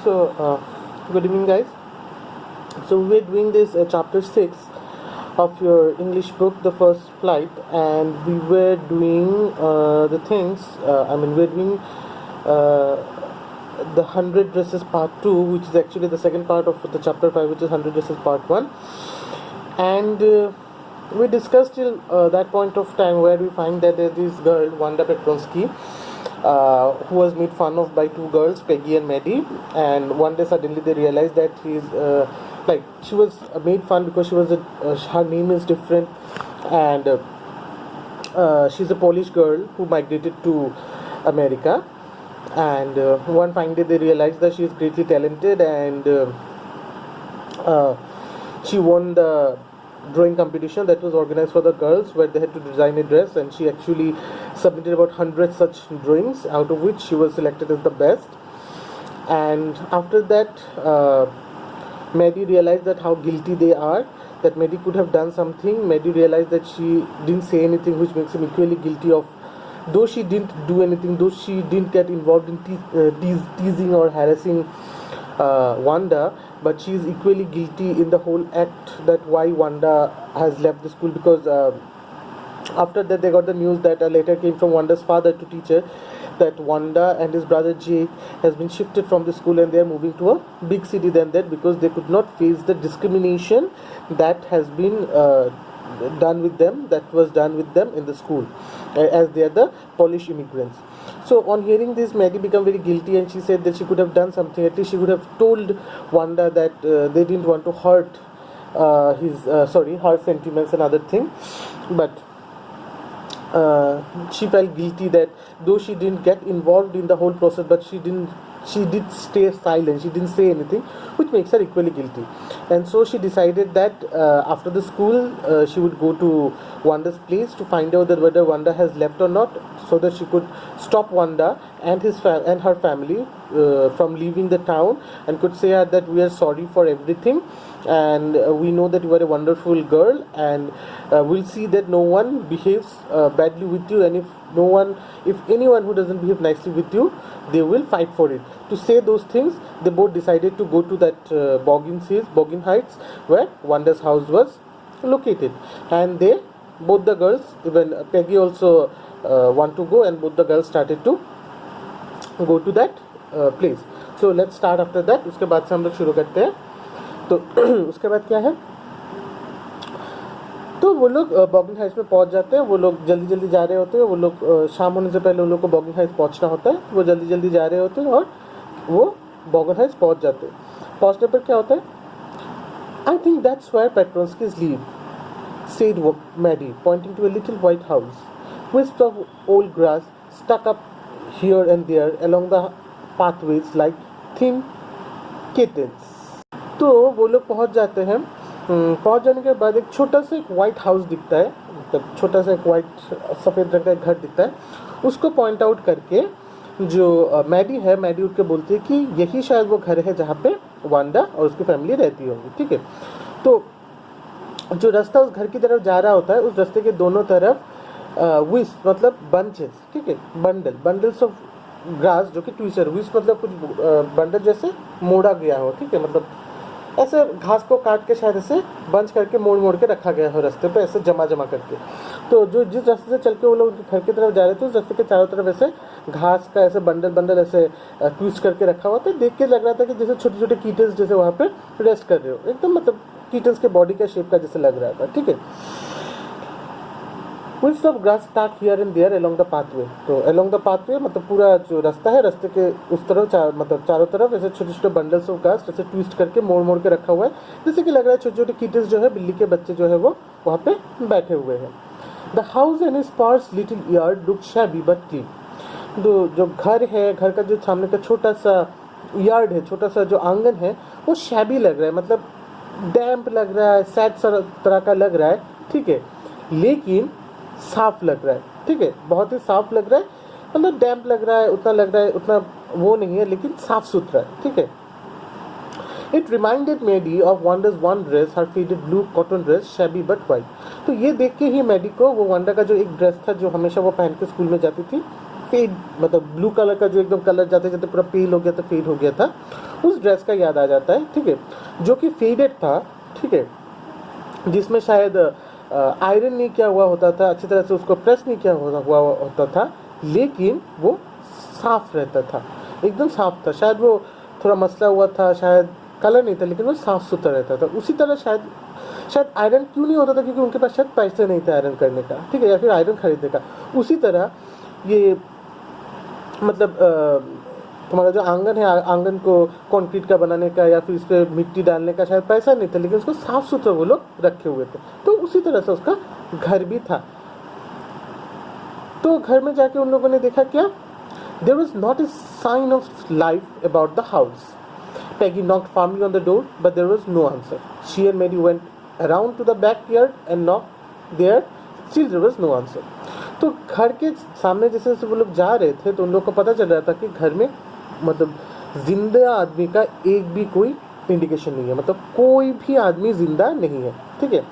Good evening, guys. So we're doing this chapter 6 of your English book, The First Flight, and we were doing the things. We're doing the 100 Dresses Part 2, which is actually the second part of the chapter 5, which is 100 Dresses Part 1. And we discussed till that point of time where we find that there is this girl, Wanda Petronsky, who was made fun of by two girls, Peggy and Maddie, and one day suddenly they realized that she was made fun because she was her name is different, and she's a Polish girl who migrated to America, and one fine day they realized that she is greatly talented, and she won the drawing competition that was organized for the girls, where they had to design a dress, and she actually submitted about 100 such drawings, out of which she was selected as the best. And after that, Maddie realized that how guilty they are, that Maddie could have done something. Maddie realized that she didn't say anything, which makes him equally guilty of, though she didn't do anything, though she didn't get involved in teasing or harassing Wanda, but she is equally guilty in the whole act, that why Wanda has left the school, because after that they got the news that a letter came from Wanda's father to teach her that Wanda and his brother Jake has been shifted from the school and they are moving to a big city than that, because they could not face the discrimination that has been done with them, that was done with them in the school, as they are the Polish immigrants. So on hearing this, Maddie became very guilty, and she said that she could have done something. At least she could have told Wanda that they didn't want to hurt her sentiments and other thing. But she felt guilty that though she didn't get involved in the whole process, but she did stay silent, she didn't say anything, which makes her equally guilty. And so she decided that after the school she would go to Wanda's place to find out that whether Wanda has left or not, so that she could stop Wanda and her family from leaving the town, and could say her that we are sorry for everything, and we know that you are a wonderful girl, and we'll see that no one behaves badly with you, and if anyone who doesn't behave nicely with you, they will fight for it. To say those things, they both decided to go to that Boggin Heights, where Wanda's house was located, and both the girls, even Peggy also want to go, and both the girls started to go to that place. So let's start after that. उसके बाद से हम लोग शुरू करते हैं. तो उसके बाद क्या है, तो वो लोग बॉगिंग हाइट्स में पहुंच जाते हैं. वो लोग जल्दी जल्दी जा रहे होते हैं. वो लोग शाम होने से पहले उन लोग को बॉगिंग हाइट्स पहुंचना होता है. वो जल्दी जल्दी जा रहे होते हैं और वो बॉगिंग हाइट्स पहुंच जाते हैं. पहुंचने पर क्या होता है, I think that's where Petronskis live, said Maddie, pointing to a little white house. Wisps of old grass stuck up here and there along the pathways like thin kittens. तो वो लोग पहुंच जाते हैं. पहुंच जाने के बाद एक छोटा सा एक वाइट हाउस दिखता है, मतलब छोटा सा एक वाइट सफ़ेद रंग का घर दिखता है. उसको पॉइंट आउट करके जो मैडी उठ के बोलती है कि यही शायद वो घर है जहाँ पे वांडा और उसकी फैमिली रहती होगी. ठीक है, तो जो रास्ता उस घर की तरफ जा रहा होता है, उस रास्ते के दोनों तरफ विस्प मतलब बंचेस, ठीक है, बंडल्स ऑफ ग्रास, जो कि ट्विस्टर, विस्प मतलब कुछ बंडल जैसे मोड़ा गया हो, ठीक है, मतलब ऐसे घास को काट के शायद ऐसे बंच करके मोड़ के रखा गया हो रास्ते पे, ऐसे जमा करके. तो जो जिस रास्ते से चल के वो लोग घर की तरफ जा रहे थे, उस रास्ते के चारों तरफ ऐसे घास का ऐसे बंडल ऐसे ट्विस्ट करके रखा हुआ था. देख के लग रहा था कि जैसे छोटे छोटे कीटल्स जैसे वहाँ पे रेस्ट कर रहे हो, एकदम मतलब कीटल्स के बॉडी का शेप का जैसे लग रहा था. ठीक है, Wisps of grass stuck here and there along the pathway. तो along the pathway मतलब पूरा जो रास्ता है, रास्ते के उस तरफ मतलब चारों तरफ ऐसे छोटे छोटे बंडल्स ऑफ ग्रास ऐसे ट्विस्ट करके मोड़ के रखा हुआ है, जैसे कि लग रहा है छोटे छोटे कीटल्स जो है, बिल्ली के बच्चे जो है वो वहाँ पे बैठे हुए हैं. The house and its sparse little yard looked shabby but clean. जो घर है, घर का जो सामने का छोटा सा यार्ड है, छोटा सा जो आंगन है, वो शैबी लग रहा है, मतलब डैम्प लग रहा है, सैड तरह का लग रहा है. ठीक है, लेकिन साफ लग रहा है. ठीक है, बहुत ही साफ लग रहा है, मतलब डैम्प लग रहा है, उतना वो नहीं है, लेकिन साफ सुथरा है. ठीक है. It reminded Maddie of Wanda's one dress, her faded blue cotton dress, shabby but white. तो ये देख के ही मैडी को वो वांडा का जो एक ड्रेस था जो हमेशा वो पहन के स्कूल में जाती थी, फेड, मतलब ब्लू कलर का जो एकदम कलर जाते जाते पूरा पेल हो गया था, फेड हो गया था, उस ड्रेस का याद आ जाता है, ठीक है, जो कि फेडेड था, ठीक है, जिसमें शायद आयरन नहीं किया हुआ होता था, अच्छी तरह से उसको प्रेस नहीं किया हुआ होता था, लेकिन वो साफ रहता था, एकदम साफ था। शायद वो थोड़ा मसला हुआ था, शायद कलर नहीं था, लेकिन वो साफ सुथरा रहता था। उसी तरह शायद आयरन क्यों नहीं होता था, क्योंकि उनके पास शायद पैसे नहीं थे आयरन करने का, ठीक है, या फिर आयरन खरीदने का। उसी तरह ये मतलब तुम्हारा जो आंगन है, आंगन को कंक्रीट का बनाने का या फिर इस पर मिट्टी डालने का शायद पैसा नहीं था, लेकिन उसको साफ सुथरा वो लोग रखे हुए थे। तो उसी तरह से उसका घर भी था। तो घर में जाके उन लोगों ने देखा क्या, there was not a sign of life about the house. Peggy knocked firmly on the door, but there was no answer. She and Mary went around to the backyard and knocked there. Still there was no answer. तो घर के सामने जैसे जैसे वो लोग जा रहे थे तो उन लोग को पता चल रहा था कि घर में मतलब जिंदा आदमी का एक भी कोई इंडिकेशन नहीं है, मतलब कोई भी आदमी जिंदा नहीं है, ठीक है।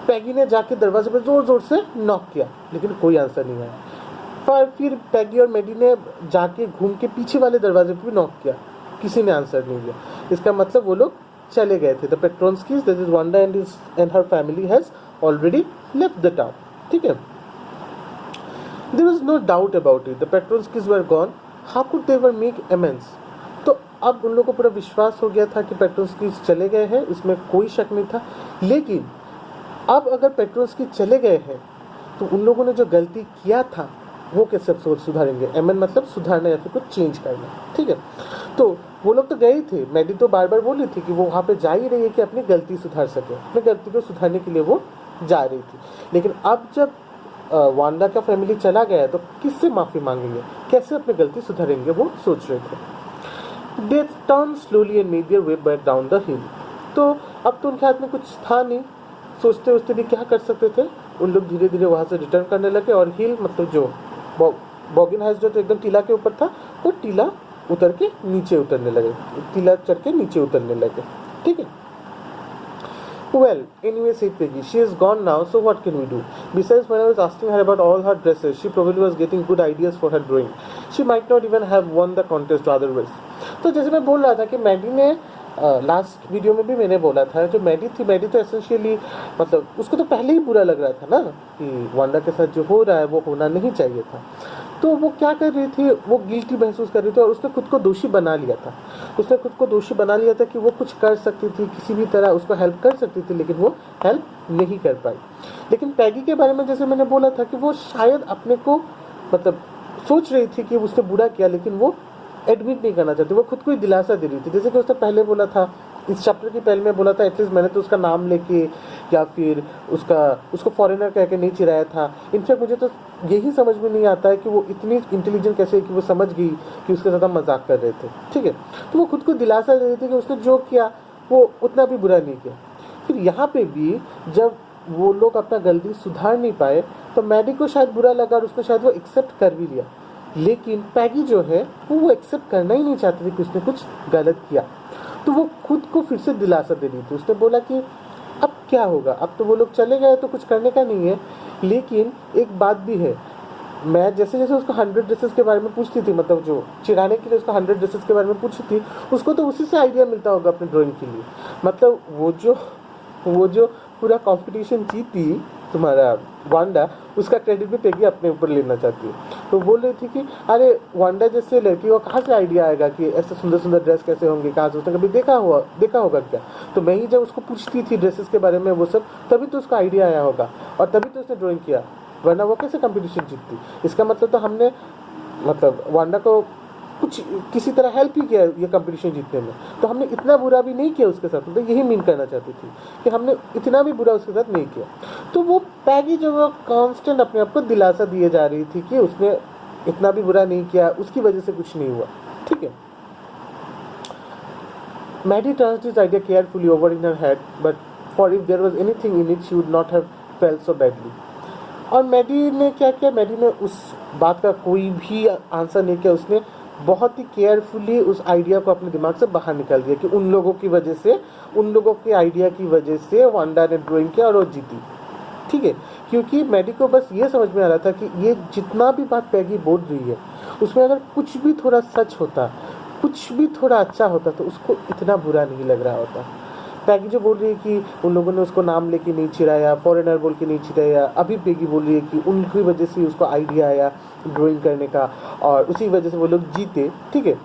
पैगी ने जाके दरवाजे पर जोर जोर से नॉक किया, लेकिन कोई आंसर नहीं आया। फिर पैगी और मेडी ने जाके घूम के पीछे वाले दरवाजे पर भी नॉक किया, किसी ने आंसर नहीं दिया। इसका मतलब वो लोग चले गए थे। The Petronskis, that is Wanda and her family has already left the town, ठीक है। There was no doubt about it, the Petronskis were gone, how could they were make amends. तो अब उन लोगों को पूरा विश्वास हो गया था कि पेट्रोन्स्कीज चले गए हैं, इसमें कोई शक नहीं था। लेकिन अब अगर पेट्रोन्स्कीज चले गए हैं तो उन लोगों ने जो गलती किया था वो कैसे सोच सुधारेंगे। एमन मतलब सुधारना या फिर कुछ चेंज करना, ठीक है। तो वो लोग तो गए थे, मैडी तो बार बार बोली थी कि वो वहाँ पे जा ही रही है कि अपनी गलती सुधार सके, अपनी गलती को सुधारने के लिए वो जा रही थी। लेकिन अब जब वांडा का फैमिली चला गया तो किससे माफ़ी मांगेंगे, कैसे अपनी गलती सुधारेंगे, वो सोच रहे थे। They turn slowly and made their way back down the हिल। तो अब तो उनके हाथ में कुछ था नहीं, सोचते सोचते भी क्या कर सकते थे। उन लोग धीरे धीरे वहाँ से रिटर्न करने लगे और हिल मतलब जो बॉगिन हाउस जो तो एकदम टीला के ऊपर था, वो टीला उतर के नीचे उतरने लगे, टीला चढ़ के नीचे उतरने लगे, ठीक है। Well, anyway, said Peggy, she is gone now, so what can we do? Besides, when I was asking her about all her dresses, she probably was getting good ideas for her drawing. She might not even have won the contest otherwise. तो जैसे मैं बोल रहा था कि Maddie ने last video में भी मैंने बोला था, जो मैडी थी, मैडी तो एसेंशियली मतलब उसको तो पहले ही बुरा लग रहा था ना कि वांडा के साथ जो हो रहा है वो होना नहीं चाहिए था। तो वो क्या कर रही थी, वो गिल्टी महसूस कर रही थी और उसने खुद को दोषी बना लिया था। उसने खुद को दोषी बना लिया था कि वो कुछ कर सकती थी, किसी भी तरह उसको हेल्प कर सकती थी, लेकिन वो हेल्प नहीं कर पाई। लेकिन पैगी के बारे में जैसे मैंने बोला था कि वो शायद अपने को मतलब सोच रही थी कि उसने बुरा किया, लेकिन वो एडमिट नहीं करना चाहती, वो खुद को ही दिलासा दे रही थी। जैसे कि उसने पहले बोला था, इस चैप्टर की पहले में बोला था, एटलीस्ट मैंने तो उसका नाम लेके या फिर उसको फॉरेनर कह के नहीं चिढ़ाया था। इनफैक्ट मुझे तो यही समझ में नहीं आता है कि वो इतनी इंटेलिजेंट कैसे है कि वो समझ गई कि उसके साथ हम मजाक कर रहे थे, ठीक है। तो वो खुद को दिलासा दे रही थी कि उसने जो किया वो उतना भी बुरा नहीं किया। फिर यहाँ पे भी जब वो लोग अपना गलती सुधार नहीं पाए तो मैडी को शायद बुरा लगा और उसने शायद वो एक्सेप्ट कर भी लिया। लेकिन पैगी जो है वो एक्सेप्ट करना ही नहीं चाहती थी कि उसने कुछ गलत किया। तो वो खुद को फिर से दिलासा दे रही थी। उसने बोला कि अब क्या होगा, अब तो वो लोग चले गए तो कुछ करने का नहीं है। लेकिन एक बात भी है, मैं जैसे जैसे उसको 100 ड्रेसेस के बारे में पूछती थी, मतलब जो चिढ़ाने के लिए उसको 100 ड्रेसेस के बारे में पूछती थी, उसको तो उसी से आइडिया मिलता होगा अपने ड्राइंग के लिए। मतलब वो जो पूरा कंपटीशन जीती तुम्हारा वांडा, उसका क्रेडिट भी पेगी अपने ऊपर लेना चाहती है। तो बोल रही थी कि अरे वांडा जैसे लड़की को कहाँ से आइडिया आएगा कि ऐसे सुंदर सुंदर ड्रेस कैसे होंगे, कहाँ से उसने कभी देखा होगा क्या। तो मैं ही जब उसको पूछती थी ड्रेसेस के बारे में वो सब, तभी तो उसको आइडिया आया होगा और तभी तो उसने ड्राइंग किया, वरना वो कैसे कंपटीशन जीतती। इसका मतलब तो हमने मतलब वांडा को कुछ किसी तरह हेल्प ही किया ये कंपटीशन जीतने में। तो हमने इतना बुरा भी नहीं किया उसके साथ, तो यही मीन करना चाहती थी कि हमने इतना भी बुरा उसके साथ नहीं किया। तो वो पैगी जो वो कांस्टेंट अपने आप को दिलासा दिए जा रही थी कि उसने इतना भी बुरा नहीं किया, उसकी वजह से कुछ नहीं हुआ, ठीक है। Maddy turned this idea carefully over in her head, but for if there was anything in it she would not have felt so badly. और मैडी ने क्या किया, मैडी ने उस बात का कोई भी आंसर नहीं किया। उसने बहुत ही केयरफुली उस आइडिया को अपने दिमाग से बाहर निकाल दिया कि उन लोगों की वजह से, उन लोगों के आइडिया की वजह से वांडा ने ड्राइंग किया और वो जीती। ठीक है, क्योंकि मैडी को बस ये समझ में आ रहा था कि ये जितना भी बात पैगी बोल रही है उसमें अगर कुछ भी थोड़ा सच होता, कुछ भी थोड़ा अच्छा होता तो उसको इतना बुरा नहीं लग रहा होता। पैगी जो बोल रही है कि उन लोगों ने उसको नाम लेके नहीं चिढ़ाया, फॉरेनर बोल के नहीं चिढ़ाया, अभी पैगी बोल रही है कि उनकी वजह से उसको आइडिया आया ड्राइंग करने का और उसी वजह से वो लोग जीते, ठीक है।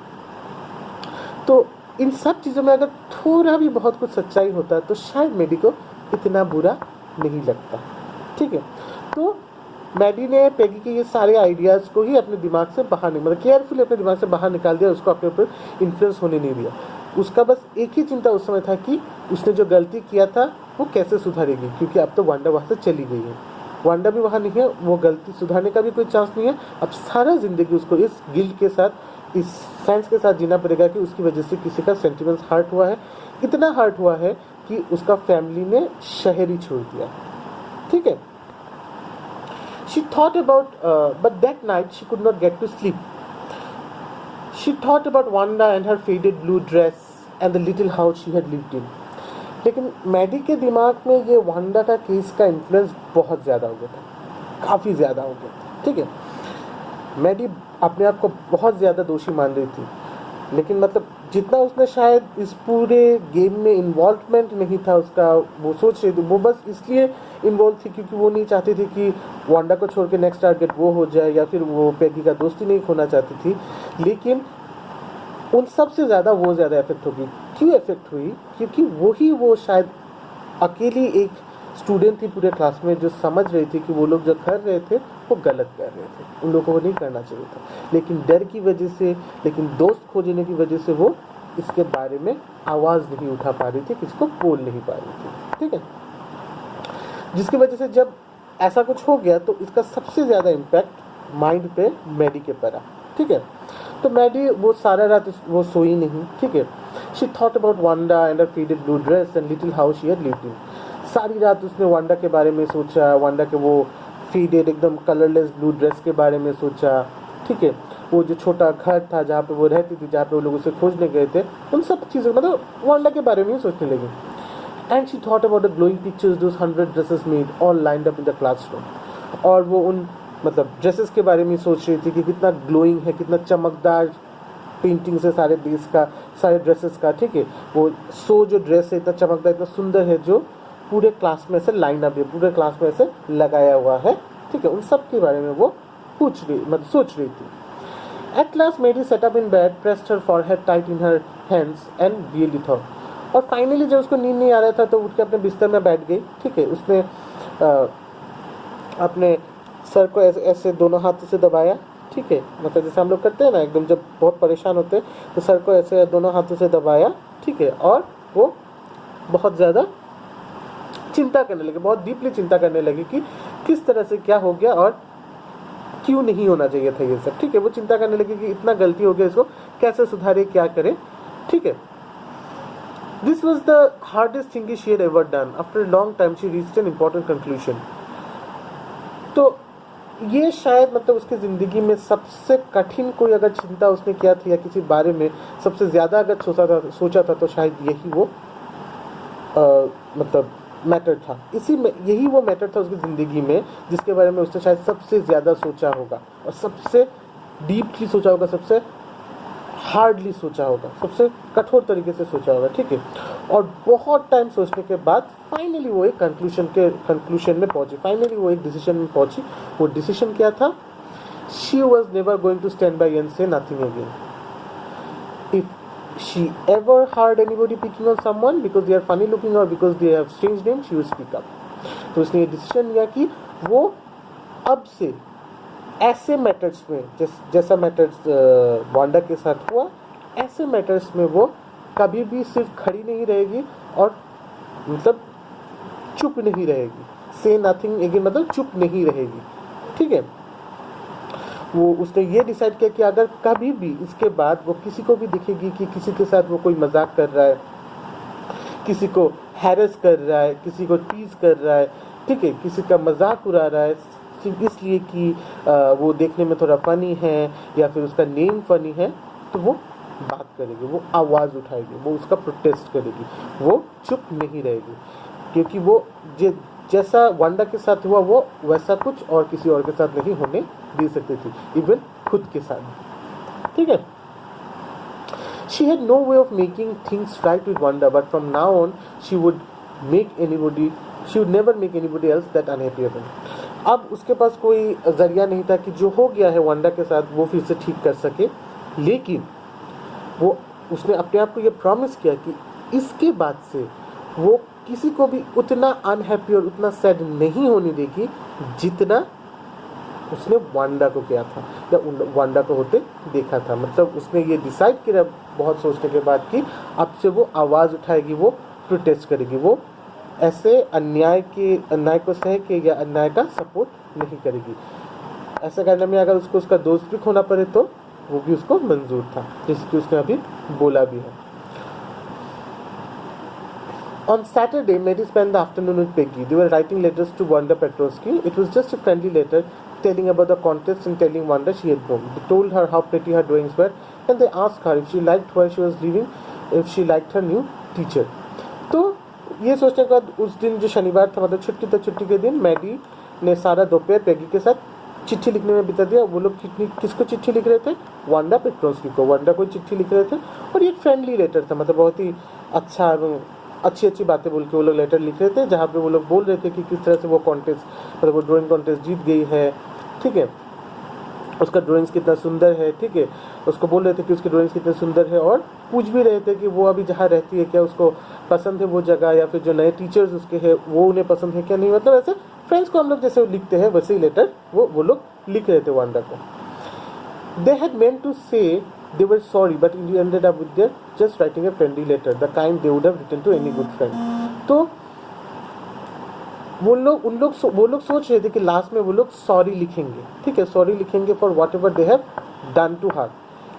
तो इन सब चीज़ों में अगर थोड़ा भी बहुत कुछ सच्चाई होता तो शायद मैडी को इतना बुरा नहीं लगता, ठीक है। तो मैडी ने पैगी के ये सारे आइडियाज़ को ही अपने दिमाग से बाहर मतलब केयरफुली अपने दिमाग से बाहर निकाल दिया, उसको अपने ऊपर इन्फ्लुएंस होने नहीं दिया। उसका बस एक ही चिंता उस समय था कि उसने जो गलती किया था वो कैसे सुधारेगी, क्योंकि अब तो वांडा वहाँ से चली गई है, वांडा भी वहाँ नहीं है, वो गलती सुधारने का भी कोई चांस नहीं है। अब सारा ज़िंदगी उसको इस गिल्ट के साथ, इस साइंस के साथ जीना पड़ेगा कि उसकी वजह से किसी का सेंटिमेंट्स हर्ट हुआ है, इतना हर्ट हुआ है कि उसका फैमिली ने शहर ही छोड़ दिया, ठीक है। She thought about, but that night she could not get to sleep. She thought about Wanda and her faded blue dress and the little house she had lived in. लेकिन मैडी के दिमाग में ये वांडा का case का influence बहुत ज़्यादा हो गया था, काफ़ी ज़्यादा हो गया था, ठीक है। मैडी अपने आप को बहुत ज़्यादा दोषी मान रही थी, लेकिन मतलब जितना उसने शायद इस पूरे गेम में इन्वॉल्वमेंट नहीं था उसका, वो सोच रही थी, वो बस इसलिए इन्वॉल्व थी क्योंकि वो नहीं चाहती थी कि वांडा को छोड़ के नेक्स्ट टारगेट वो हो जाए, या फिर वो पैगी का दोस्ती नहीं खोना चाहती थी। लेकिन उन सब से ज़्यादा वो ज़्यादा इफेक्ट होगी। क्यों इफेक्ट हुई? क्योंकि वो शायद अकेली एक स्टूडेंट थी पूरे क्लास में जो समझ रही थी कि वो लोग जो कर रहे थे वो गलत कर रहे थे, उन लोगों को वो नहीं करना चाहिए था, लेकिन डर की वजह से, लेकिन दोस्त खोजने की वजह से वो इसके बारे में आवाज़ नहीं उठा पा रही थी, किसी को बोल नहीं पा रही थी, ठीक है। जिसकी वजह से जब ऐसा कुछ हो गया तो इसका सबसे ज़्यादा इम्पैक्ट माइंड पे मैडी के पड़ा, ठीक है। तो मैडी वो सारा रात वो सोई नहीं, ठीक है। She thought about Wanda and her faded blue dress and little house she had lived in. सारी रात उसने वांडा के बारे में सोचा, वांडा के वो फेडेड एकदम कलरलेस ब्लू ड्रेस के बारे में सोचा, ठीक है। वो जो छोटा घर था जहाँ पे वो रहती थी, जहाँ पे वो लोग उसे खोजने गए थे, उन सब चीज़ों मतलब वांडा के बारे में ही सोचने लगी। And she thought about the glowing pictures those 100 dresses made all lined up in the classroom. और वो उन मतलब ड्रेसेस के बारे में सोच रही थी कि कितना ग्लोइंग है, कितना चमकदार पेंटिंग से सारे बेस का, सारे ड्रेसेस का, ठीक है। वो जो ड्रेस है इतना चमकदार, इतना सुंदर है जो पूरे क्लास में से लाइन अप है, पूरे क्लास में से लगाया हुआ है, ठीक है। उन सब के बारे में वो सोच रही थी। At last Mary sat up in bed, pressed her forehead tight in her hands and really thought. और फाइनली जब उसको नींद नहीं आ रहा था तो उठ के अपने बिस्तर में बैठ गई, ठीक है। उसने अपने सर को ऐसे दोनों हाथों से दबाया, ठीक है, मतलब जैसे हम लोग करते हैं ना, एकदम जब बहुत परेशान होते हैं तो सर को ऐसे दोनों हाथों से दबाया, ठीक है। और वो बहुत ज़्यादा चिंता करने लगी, बहुत डीपली चिंता करने लगी कि किस तरह से क्या हो गया और क्यों नहीं होना चाहिए था ये सब, ठीक है। वो चिंता करने लगी कि इतना गलती हो गया, इसको कैसे सुधारे, क्या करे, ठीक है। This was the hardest thing she had ever done. After long time she reached an important conclusion. तो ये शायद मतलब उसकी ज़िंदगी में सबसे कठिन कोई अगर चिंता उसने किया था या किसी बारे में सबसे ज़्यादा अगर सोचा था तो शायद यही वो मतलब मैटर था। इसी में यही वो मैटर था उसकी ज़िंदगी में जिसके बारे में उसने शायद सबसे ज़्यादा सोचा होगा और सबसे डीपली सोचा होगा, सबसे हार्डली सोचा होगा, सबसे कठोर तरीके से सोचा होगा, ठीक है। और बहुत टाइम सोचने के बाद फाइनली वो एक कंक्लूशन में पहुंची, फाइनली वो एक डिसीजन में पहुंची। वो डिसीजन क्या था? She was never going to stand by and say nothing again. If she ever heard anybody picking on someone because they are funny looking or because they have strange names, she would speak up. तो उसने ये decision लिया कि वो अब से ऐसे matters में जैसा मैटर्स वांडा के साथ हुआ, ऐसे मैटर्स में वो कभी भी सिर्फ खड़ी नहीं रहेगी और मतलब चुप नहीं रहेगी। से नथिंग अगेन मतलब चुप नहीं रहेगी, ठीक है। वो उसने ये डिसाइड किया कि अगर कभी भी इसके बाद वो किसी को भी दिखेगी कि किसी के साथ वो कोई मजाक कर रहा है, किसी को हैरेस कर रहा है, किसी को टीज कर रहा है, ठीक है, किसी का मजाक उड़ा रहा है सिर्फ इसलिए कि वो देखने में थोड़ा फनी है या फिर उसका नेम फनी है, तो वो बात करेगी, वो आवाज़ उठाएगी, वो उसका प्रोटेस्ट करेगी, वो चुप नहीं रहेगी। क्योंकि वो जैसा वांडा के साथ हुआ वो वैसा कुछ और किसी और के साथ नहीं होने दे सकती थी, इवन खुद के साथ, ठीक है। She had no way of making things right with Wanda, but from now on she would never make anybody else that unhappy again. अब उसके पास कोई जरिया नहीं था कि जो हो गया है वांडा के साथ वो फिर से ठीक कर सके, लेकिन उसने अपने आप को ये प्रॉमिस किया कि इसके बाद से वो किसी को भी उतना अनहैप्पी और उतना सैड नहीं होने देगी जितना उसने वांडा को किया था या वांडा को होते देखा था। मतलब उसने ये डिसाइड किया बहुत सोचने के बाद कि अब से वो आवाज़ उठाएगी, वो प्रोटेस्ट करेगी, वो ऐसे अन्याय को सह के या अन्याय का सपोर्ट नहीं करेगी। ऐसा करने में अगर उसको उसका दोस्त भी खोना पड़े तो वो भी उसको मंजूर था, जैसे कि उसने अभी बोला भी है। On Saturday, Mary spent the afternoon with Peggy. They were writing letters to Wanda Petrovsky. It was just a friendly letter telling about the contest and telling Wanda she had won. They told her how pretty her drawings were, and they asked her if she liked where she was living, if she liked her new teacher. तो ये सोचने के बाद उस दिन जो शनिवार था, मतलब छुट्टी था, छुट्टी के दिन मैडी ने सारा दोपहर पेगी के साथ चिट्ठी लिखने में बिता दिया। वो लोग किसको चिट्ठी लिख रहे थे? वांडा पेट्रोस्की को। वांडा को चिट्ठी लिख रहे थे और ये एक फ्रेंडली लेटर था, मतलब बहुत ही अच्छा एवं अच्छी बातें बोल के वो लोग लेटर लिख रहे थे, जहाँ पे वो लोग बोल रहे थे कि किस तरह से वो कॉन्टेस्ट, मतलब वो ड्राइंग कॉन्टेस्ट जीत गई है, ठीक है, उसका ड्राइंग्स कितना सुंदर है, ठीक है, उसको बोल रहे थे कि उसकी ड्राइंग्स कितने सुंदर है, और पूछ भी रहे थे कि वो अभी जहाँ रहती है क्या उसको पसंद है वो जगह, या फिर जो नए टीचर्स उसके हैं वो उन्हें पसंद है क्या नहीं। मतलब ऐसे फ्रेंड्स को हम लोग जैसे लिखते हैं वैसे ही लेटर वो लोग लिख रहे थे वांडा को। They had meant to say they were sorry, but it ended up with their just writing a friendly letter, the kind they would have written to any good friend. तो वो लोग सोच रहे थे कि लास्ट में वो लोग सॉरी लिखेंगे, ठीक है, सॉरी लिखेंगे for whatever they have done to her,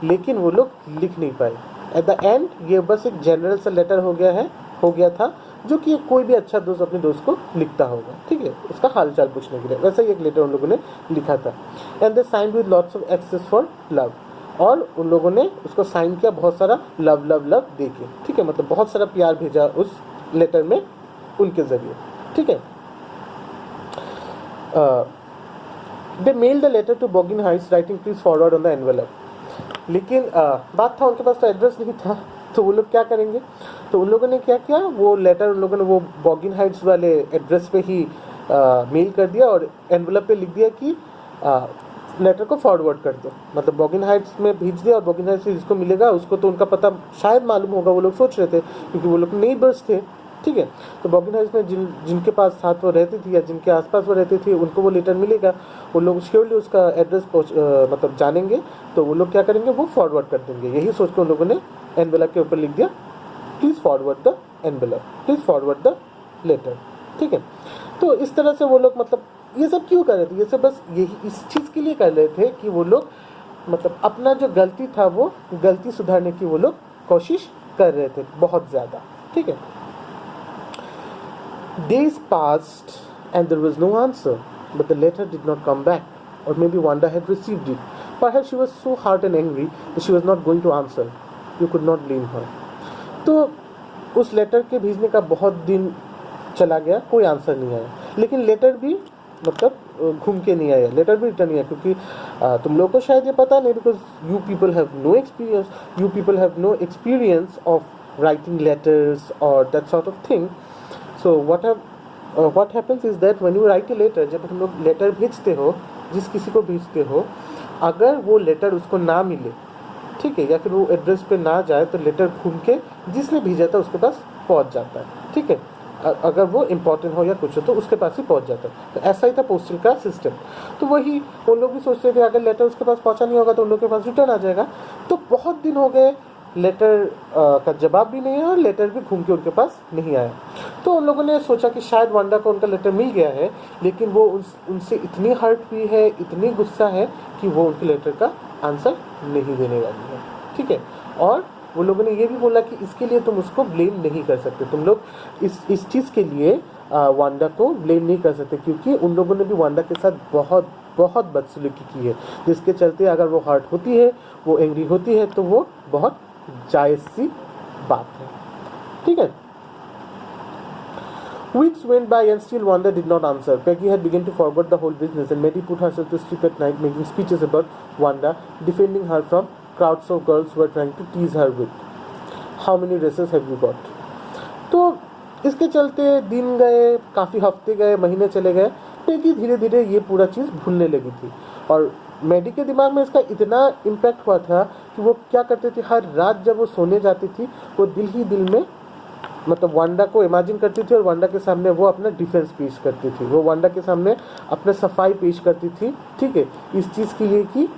लेकिन वो लोग लिख नहीं पाए। एट द एंड ये बस एक जनरल सा लेटर हो गया था जो कि कोई भी अच्छा दोस्त अपने दोस्त को लिखता होगा, ठीक है, उसका हालचाल पूछने के लिए। वैसा ही एक लेटर उन लोगों ने लिखा था। And they signed with lots of excess for love, और उन लोगों ने उसको साइन किया बहुत सारा लव लव लव दे के, ठीक है, मतलब बहुत सारा प्यार भेजा उस लेटर में उनके जरिए, ठीक है। They mail the letter to Boggin Heights writing please forward on the envelope. लेकिन बात था उनके पास तो एड्रेस नहीं था, तो वो लोग क्या करेंगे, तो उन लोगों ने क्या किया, वो लेटर उन लोगों ने वो बॉगिन हाइट्स वाले एड्रेस पे ही मेल कर दिया और एनवेलप पे लिख दिया कि लेटर को फॉरवर्ड कर दो। मतलब बॉगिन हाइट्स में भेज दिया, और बॉगिन हाइट्स से जिसको मिलेगा उसको तो उनका पता शायद मालूम होगा, वो लोग सोच रहे थे क्योंकि वो लोग नेबर्स थे, ठीक है। तो बॉगिन हाइट्स में जिनके पास साथ वो रहती थी या जिनके आसपास वो रहती थी उनको वो लेटर मिलेगा, वो लोग श्योरली उसका एड्रेस मतलब जानेंगे, तो वो लोग क्या करेंगे, वो फॉरवर्ड कर देंगे। यही सोच के उन लोगों ने एनवेलप के ऊपर लिख दिया please forward the envelope, please forward the letter, ठीक है। तो इस तरह से वो लोग मतलब ये सब क्यों कर रहे थे, ये सब बस यही इस चीज़ के लिए कर रहे थे कि वो लोग मतलब अपना जो गलती था वो गलती सुधारने की वो लोग कोशिश कर रहे थे बहुत ज़्यादा, ठीक है। Days passed and there was no answer, but the letter did not come back, or maybe Wanda had received it. Perhaps she was so hurt and angry that she was not going to answer. You could not blame her. तो उस letter के भेजने का बहुत दिन चला गया, कोई आंसर नहीं आया, लेकिन लेटर भी मतलब घूम के नहीं आया, लेटर भी रिटर्न नहीं आया, क्योंकि तुम लोगों को शायद ये पता नहीं, because you people have no experience of writing letters और that sort of thing. So what happens is that when you write a letter, जब तुम लोग लेटर भेजते हो, जिस किसी को भेजते हो, अगर वो लेटर उसको ना मिले, ठीक है, या फिर वो एड्रेस पे ना जाए, तो लेटर घूम के जिसने भेजा था उसके पास पहुंच जाता है, ठीक है, अगर वो इम्पोर्टेंट हो या कुछ हो तो उसके पास ही पहुंच जाता है। तो ऐसा ही था पोस्टल का सिस्टम। तो वही वो लोग भी सोचते थे अगर लेटर उसके पास पहुंचा नहीं होगा तो उन लोग के पास रिटर्न आ जाएगा। तो बहुत दिन हो गए, लेटर का जवाब भी नहीं है और लेटर भी घूम के उनके पास नहीं आया। तो उन लोगों ने सोचा कि शायद वांडा को उनका लेटर मिल गया है, लेकिन वो उनसे इतनी हर्ट हुई है, इतनी गुस्सा है कि वो उनके लेटर का आंसर नहीं देने वाली है, ठीक है। और वो लोगों ने ये भी बोला कि इसके लिए तुम उसको ब्लेम नहीं कर सकते, तुम लोग इस चीज़ के लिए वांडा को ब्लेम नहीं कर सकते, क्योंकि उन लोगों ने भी वांडा के साथ बहुत बहुत बदसलूकी की है, जिसके चलते अगर वो हर्ट होती है, वो एंग्री होती है, तो वो बहुत जायज़ सी बात है, ठीक है। Weeks went by and still Wanda did not answer. Peggy had begun to forget the whole business, and Maddie put herself to sleep at night, making speeches about Wanda, defending her from crowds of girls who were trying to tease her with, "How many dresses have you got?" तो इसके चलते दिन गए, काफ़ी हफ्ते गए, महीने चले गए। पेगी धीरे धीरे ये पूरा चीज़ भूलने लगी थी, और मैडी के दिमाग में इसका इतना इम्पैक्ट हुआ था कि वो क्या करते थे, हर रात जब वो सोने जाती थी वो दिल ही दिल में मतलब वांडा को इमेजिन करती थी, और वांडा के सामने वो अपना डिफेंस पेश करती थी, वो वांडा के सामने अपने सफाई पेश करती थी, ठीक है, इस चीज़ के लिए कि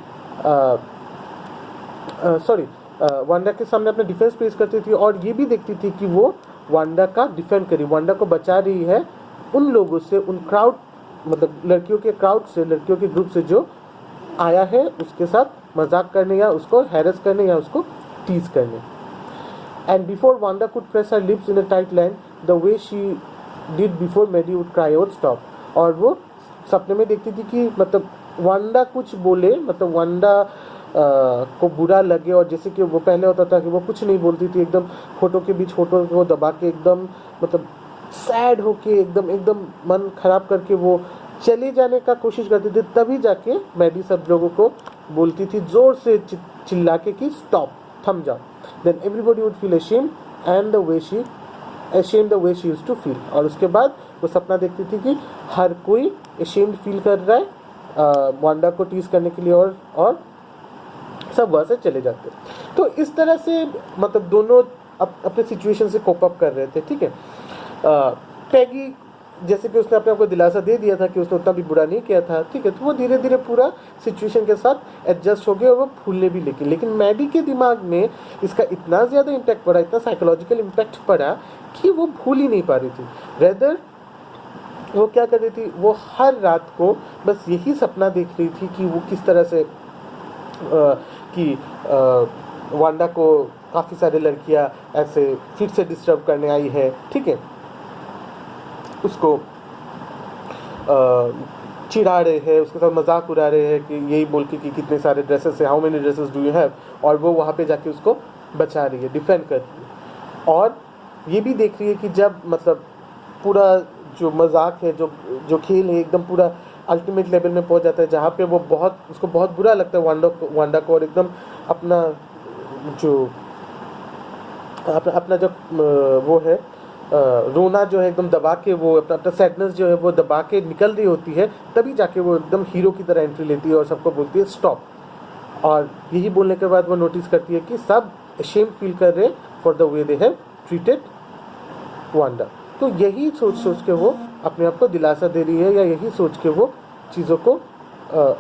वांडा के सामने अपना डिफेंस पेश करती थी, और ये भी देखती थी कि वो वांडा का डिफेंड करी, वांडा को बचा रही है उन लोगों से, उन क्राउड मतलब लड़कियों के क्राउड से, लड़कियों के ग्रुप से जो आया है उसके साथ मजाक करने या उसको हैरेस करने या उसको टीज करने। And before Wanda could press her lips in a tight line, the way she did before Maddie would cry out stop. और वो सपने में देखती थी कि मतलब वांडा कुछ बोले, मतलब वांडा को बुरा लगे, और जैसे कि वो पहले होता था कि वो कुछ नहीं बोलती थी, एकदम होठों के बीच होठों को दबा के एकदम मतलब सैड होके एकदम मन खराब करके वो चले जाने का कोशिश करती थी, तभी जाके मैडी सब लोगों को बोलती थी जोर से चिल्ला के कि स्टॉप, थम जाओ। Then everybody would feel ashamed and the way she used to feel। और उसके बाद वो सपना देखती थी कि हर कोई ashamed फील कर रहा है वांडा को टीज करने के लिए, और सब वहाँ से चले जाते। तो इस तरह से मतलब दोनों अपने सिचुएशन से कोप अप कर रहे थे, ठीक है। पैगी जैसे कि उसने अपने आप को दिलासा दे दिया था कि उसने उतना भी बुरा नहीं किया था, ठीक है, तो वो धीरे धीरे पूरा सिचुएशन के साथ एडजस्ट हो गए और वो भूलने भी लगी। लेकिन मैडी के दिमाग में इसका इतना ज़्यादा इम्पैक्ट पड़ा, इतना साइकोलॉजिकल इम्पैक्ट पड़ा कि वो भूल ही नहीं पा रही थी। रेदर वो क्या कर रही थी, वो हर रात को बस यही सपना देख रही थी कि वो किस तरह से वांडा को काफ़ी सारी लड़कियां ऐसे फिर से डिस्टर्ब करने आई है, ठीक है, उसको चिढ़ा रहे हैं, उसके साथ मजाक उड़ा रहे हैं कि यही बोल के कि कितने सारे ड्रेसेस है, how many dresses do you have, और वो वहाँ पे जाके उसको बचा रही है, डिफेंड कर रही है। और ये भी देख रही है कि जब मतलब पूरा जो मजाक है, जो खेल है, एकदम पूरा अल्टीमेट लेवल में पहुंच जाता है, जहाँ पे वो उसको बहुत बुरा लगता है वांडा को, और एकदम अपना जो वो है रोना जो है एकदम दबा के, वो अपना सैडनेस जो है वो दबा के निकल रही होती है, तभी जाके वो एकदम हीरो की तरह एंट्री लेती है और सबको बोलती है स्टॉप। और यही बोलने के बाद वो नोटिस करती है कि सब अशेम्ड फील कर रहे for the way they have treated Wanda. तो यही सोच के वो अपने आप को दिलासा दे रही है, या यही सोच के वो चीज़ों को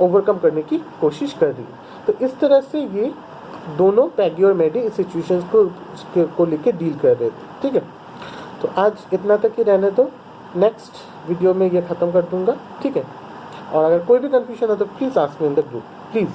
ओवरकम करने की कोशिश कर रही है। तो इस तरह से ये दोनों पैगी और मैडी इस सिचुएशंस को लेके डील कर रहे थे, ठीक है। तो आज इतना तक ही रहने दो, नेक्स्ट वीडियो में ये ख़त्म कर दूंगा, ठीक है। और अगर कोई भी कन्फ्यूजन हो तो please ask me in the group, please.